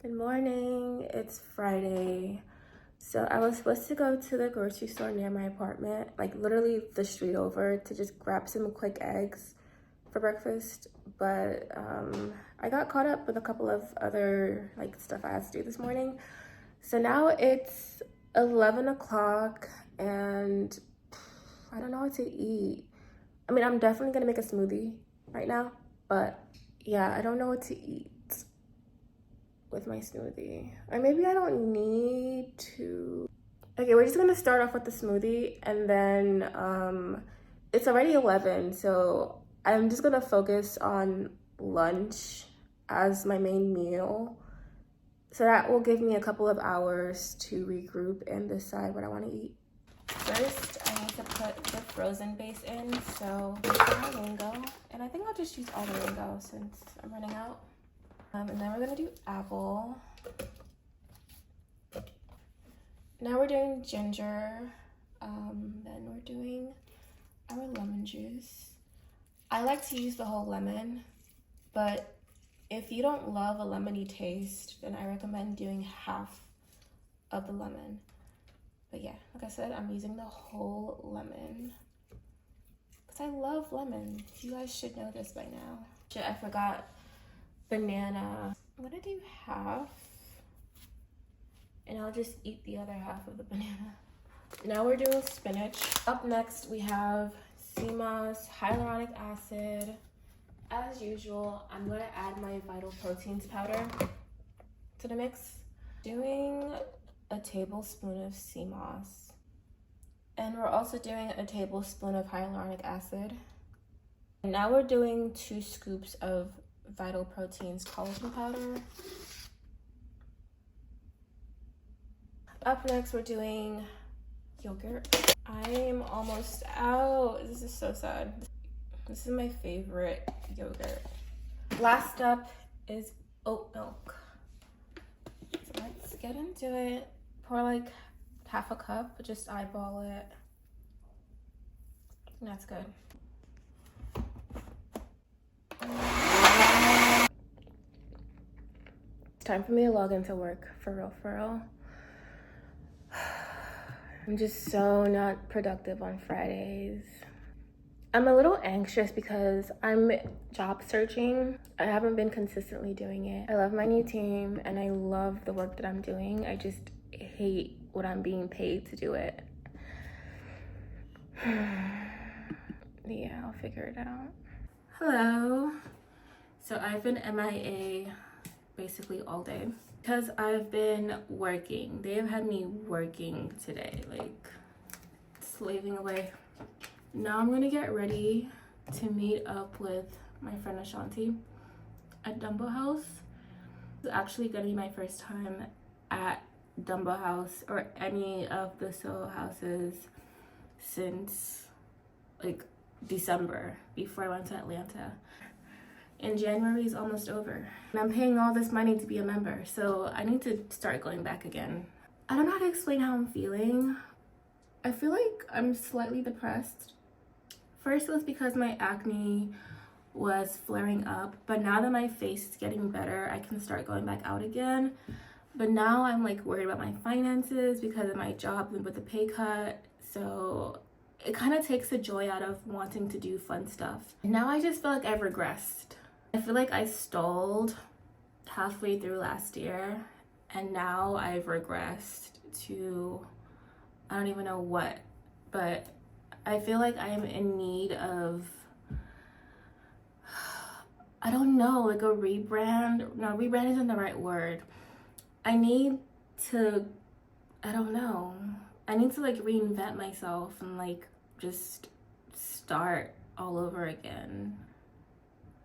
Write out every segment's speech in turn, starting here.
Good morning. It's Friday. So I was supposed to go to the grocery store near my apartment, like literally the street over, to just grab some quick eggs for breakfast. But I got caught up with a couple of other stuff I had to do this morning. So now it's 11 o'clock and I don't know what to eat. I mean, I'm definitely gonna make a smoothie right now, but yeah, I don't know what to eat with my smoothie. Or maybe I don't need to. Okay, we're just gonna start off with the smoothie, and then it's already 11, so I'm just gonna focus on lunch as my main meal. So that will give me a couple of hours to regroup and decide what I want to eat. First, I need to put the frozen base in, so my mango, and I think I'll just use all the mango since I'm running out. And then we're gonna do apple. Now we're doing ginger. Then we're doing our lemon juice. I like to use the whole lemon, but if you don't love a lemony taste, then I recommend doing half of the lemon. But yeah, like I said, I'm using the whole lemon because I love lemon. You guys should know this by now. Shit, I forgot banana. I'm gonna do half, and I'll just eat the other half of the banana. Now we're doing spinach. Up next, we have sea moss, hyaluronic acid. As usual, I'm gonna add my Vital Proteins powder to the mix. Doing a tablespoon of sea moss. And we're also doing a tablespoon of hyaluronic acid. And now we're doing 2 scoops of Vital Proteins collagen powder. Up next, we're doing yogurt. I'm almost out. This is so sad. This is my favorite yogurt. Last up is oat milk. So let's get into it. Pour like half a cup, just eyeball it. That's good. It's time for me to log into work, for real. I'm just so not productive on Fridays. I'm a little anxious because I'm job searching. I haven't been consistently doing it. I love my new team and I love the work that I'm doing. I just hate what I'm being paid to do it. Yeah, I'll figure it out. Hello. So I've been MIA basically all day because I've been working. They have had me working today, like slaving away. Now I'm gonna get ready to meet up with my friend Ashanti at Dumbo House. It's actually gonna be my first time at Dumbo House or any of the Soho houses since like December, before I went to Atlanta. And January is almost over. And I'm paying all this money to be a member, so I need to start going back again. I don't know how to explain how I'm feeling. I feel like I'm slightly depressed. First, it was because my acne was flaring up, but now that my face is getting better, I can start going back out again. But now I'm like worried about my finances because of my job with the pay cut. So it kind of takes the joy out of wanting to do fun stuff. And now I just feel like I've regressed. I feel like I stalled halfway through last year, and now I've regressed to, I don't even know what, but I feel like I am in need of, I don't know, like a rebrand. No, rebrand isn't the right word. I need to, I don't know. I need to like reinvent myself and like just start all over again.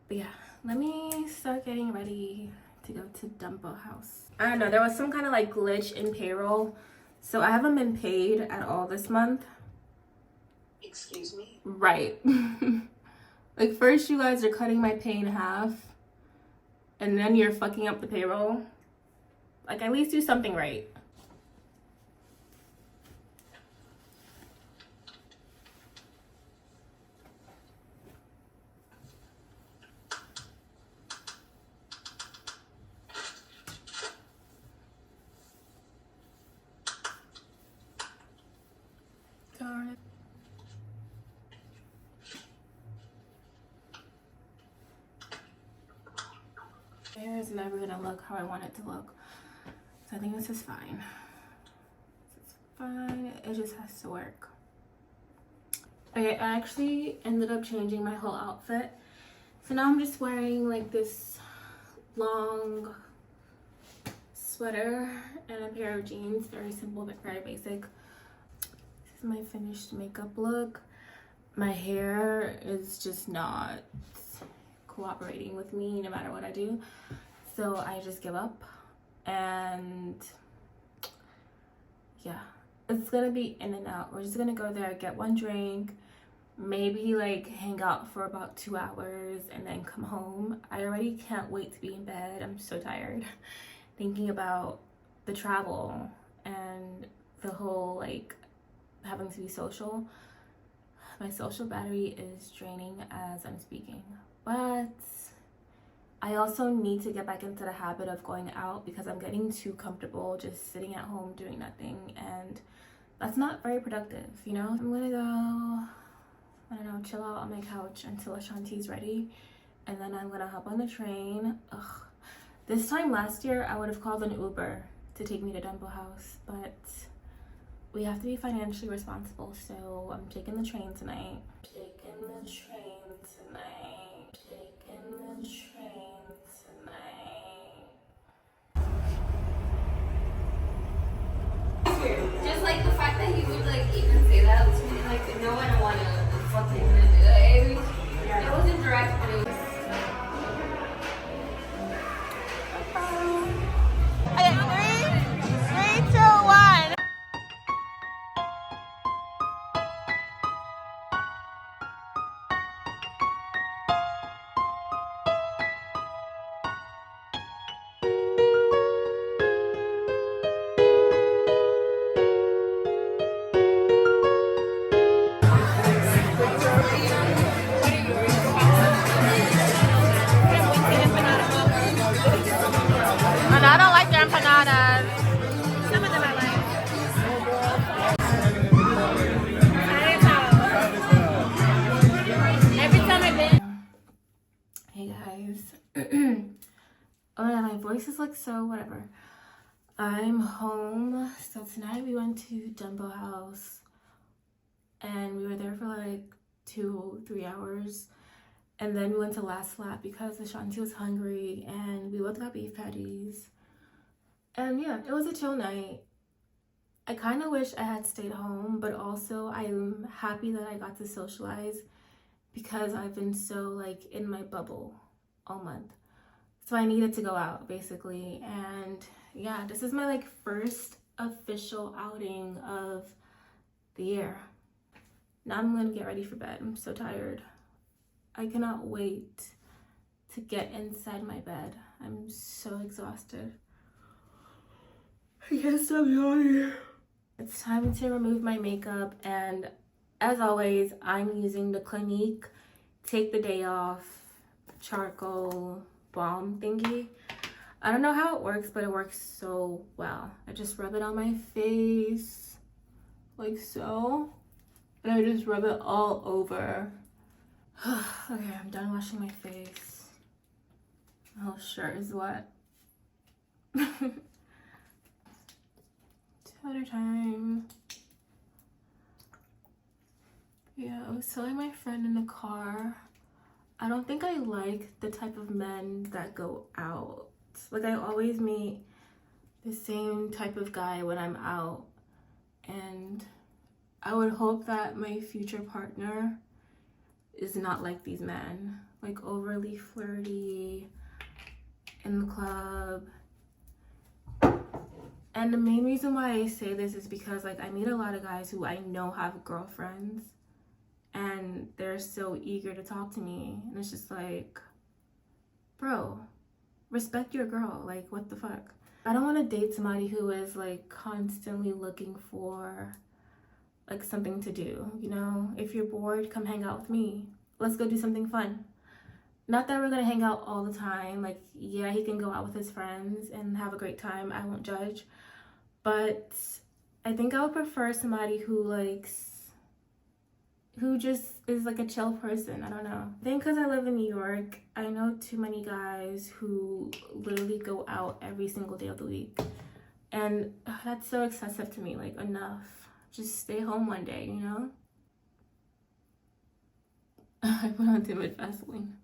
But yeah, let me start getting ready to go to Dumbo House. I don't know, there was some kind of like glitch in payroll. So I haven't been paid at all this month. Excuse me? Right. Like first you guys are cutting my pay in half and then you're fucking up the payroll. Like at least do something right. is never gonna look how I want it to look. So I think this is fine. This is fine. It just has to work. Okay, I actually ended up changing my whole outfit. So now I'm just wearing like this long sweater and a pair of jeans. Very simple but very basic. This is my finished makeup look. My hair is just not cooperating with me no matter what I do. So I just give up. And yeah, it's gonna be in and out. We're just gonna go there, get one drink, maybe like hang out for about 2 hours and then come home. I already can't wait to be in bed. I'm so tired thinking about the travel and the whole like having to be social. My social battery is draining as I'm speaking, but I also need to get back into the habit of going out because I'm getting too comfortable just sitting at home doing nothing, and that's not very productive, you know? I'm gonna go, I don't know, chill out on my couch until Ashanti's ready, and then I'm gonna hop on the train. Ugh. This time last year, I would have called an Uber to take me to Dumbo house, but we have to be financially responsible, so I'm taking the train tonight. Taking the train tonight. Taking the train tonight. Just like the fact that he would like even say that to me, like no, I don't want to fucking do that. It wasn't direct, but it was. Okay, 3, 2, 1. And I don't like their empanadas. Some of them I like. Every time I've been. Hey guys. Oh yeah, my voice is like so whatever. I'm home. So tonight we went to Dumbo house and we were there for like 2-3 hours. And then we went to Last Lap because Ashanti was hungry and we both got beef patties. And yeah, it was a chill night. I kind of wish I had stayed home, but also I'm happy that I got to socialize because I've been so like in my bubble all month. So I needed to go out basically. And yeah, this is my like first official outing of the year. Now I'm gonna get ready for bed. I'm so tired. I cannot wait to get inside my bed. I'm so exhausted. I can't stop yawning. It's time to remove my makeup, and as always, I'm using the Clinique Take the Day Off charcoal balm thingy. I don't know how it works, but it works so well. I just rub it on my face like so, and I just rub it all over. Okay, I'm done washing my face. My whole shirt is wet. Dinner time. Yeah, I was telling my friend in the car, I don't think I like the type of men that go out. Like I always meet the same type of guy when I'm out, and I would hope that my future partner is not like these men, like overly flirty in the club. And the main reason why I say this is because like I meet a lot of guys who I know have girlfriends and they're so eager to talk to me, and it's just like, bro, respect your girl. Like, what the fuck? I don't want to date somebody who is like constantly looking for like something to do, you know? If you're bored, come hang out with me. Let's go do something fun. Not that we're gonna hang out all the time. Like, yeah, he can go out with his friends and have a great time. I won't judge. But I think I would prefer somebody who likes who just is like a chill person. I don't know. I think because I live in New York, I know too many guys who literally go out every single day of the week. And that's so excessive to me. Like, enough. Just stay home one day, you know? I put on too much Vaseline.